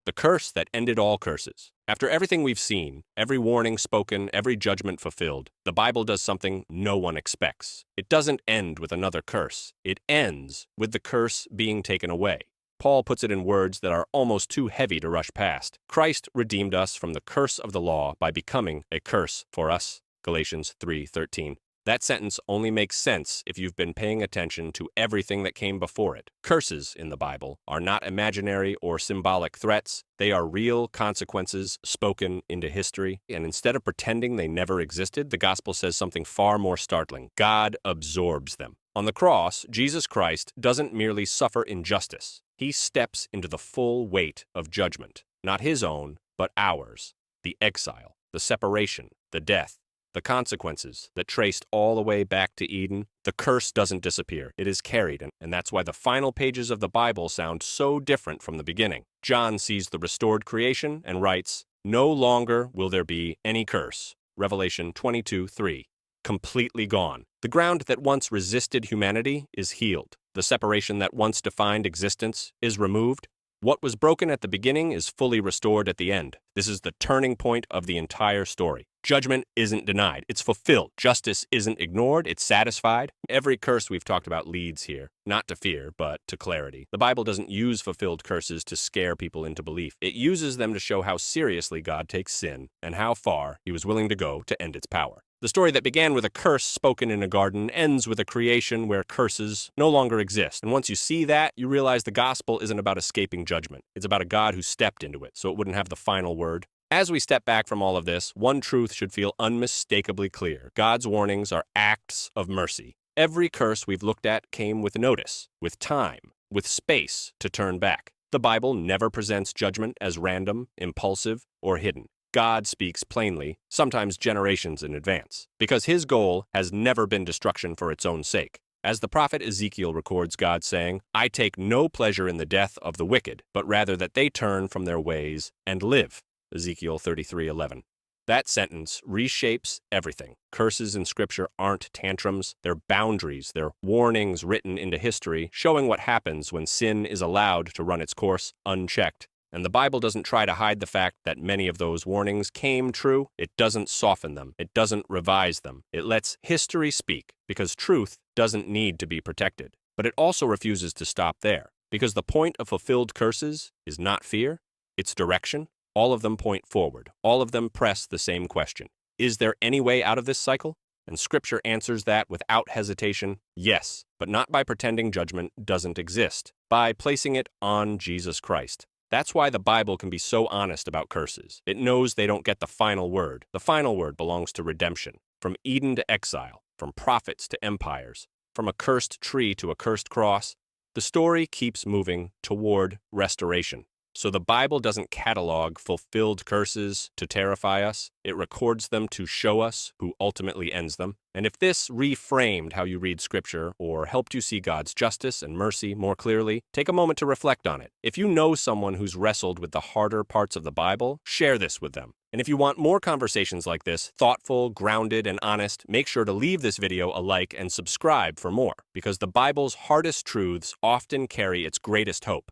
the curse that ended all curses. After everything we've seen, every warning spoken, every judgment fulfilled, the Bible does something no one expects. It doesn't end with another curse. It ends with the curse being taken away. Paul puts it in words that are almost too heavy to rush past. Christ redeemed us from the curse of the law by becoming a curse for us. Galatians 3:13. That sentence only makes sense if you've been paying attention to everything that came before it. Curses in the Bible are not imaginary or symbolic threats. They are real consequences spoken into history. And instead of pretending they never existed, the gospel says something far more startling. God absorbs them. On the cross, Jesus Christ doesn't merely suffer injustice. He steps into the full weight of judgment, not his own, but ours. The exile, the separation, the death, the consequences that traced all the way back to Eden. The curse doesn't disappear. It is carried, and that's why the final pages of the Bible sound so different from the beginning. John sees the restored creation and writes, "No longer will there be any curse." Revelation 22:3. Completely gone. The ground that once resisted humanity is healed. The separation that once defined existence is removed. What was broken at the beginning is fully restored at the end. This is the turning point of the entire story. Judgment isn't denied. It's fulfilled. Justice isn't ignored. It's satisfied. Every curse we've talked about leads here, not to fear, but to clarity. The Bible doesn't use fulfilled curses to scare people into belief. It uses them to show how seriously God takes sin and how far he was willing to go to end its power. The story that began with a curse spoken in a garden ends with a creation where curses no longer exist. And once you see that, you realize the gospel isn't about escaping judgment. It's about a God who stepped into it, so it wouldn't have the final word. As we step back from all of this, one truth should feel unmistakably clear. God's warnings are acts of mercy. Every curse we've looked at came with notice, with time, with space to turn back. The Bible never presents judgment as random, impulsive, or hidden. God speaks plainly, sometimes generations in advance, because his goal has never been destruction for its own sake. As the prophet Ezekiel records God saying, "I take no pleasure in the death of the wicked, but rather that they turn from their ways and live." Ezekiel 33:11. That sentence reshapes everything. Curses in Scripture aren't tantrums, they're boundaries, they're warnings written into history, showing what happens when sin is allowed to run its course unchecked. And the Bible doesn't try to hide the fact that many of those warnings came true. It doesn't soften them. It doesn't revise them. It lets history speak, because truth doesn't need to be protected. But it also refuses to stop there, because the point of fulfilled curses is not fear, it's direction. All of them point forward. All of them press the same question. Is there any way out of this cycle? And Scripture answers that without hesitation, yes, but not by pretending judgment doesn't exist, by placing it on Jesus Christ. That's why the Bible can be so honest about curses. It knows they don't get the final word. The final word belongs to redemption. From Eden to exile, from prophets to empires, from a cursed tree to a cursed cross, the story keeps moving toward restoration. So the Bible doesn't catalog fulfilled curses to terrify us. It records them to show us who ultimately ends them. And if this reframed how you read Scripture or helped you see God's justice and mercy more clearly, take a moment to reflect on it. If you know someone who's wrestled with the harder parts of the Bible, share this with them. And if you want more conversations like this, thoughtful, grounded, and honest, make sure to leave this video a like and subscribe for more, because the Bible's hardest truths often carry its greatest hope.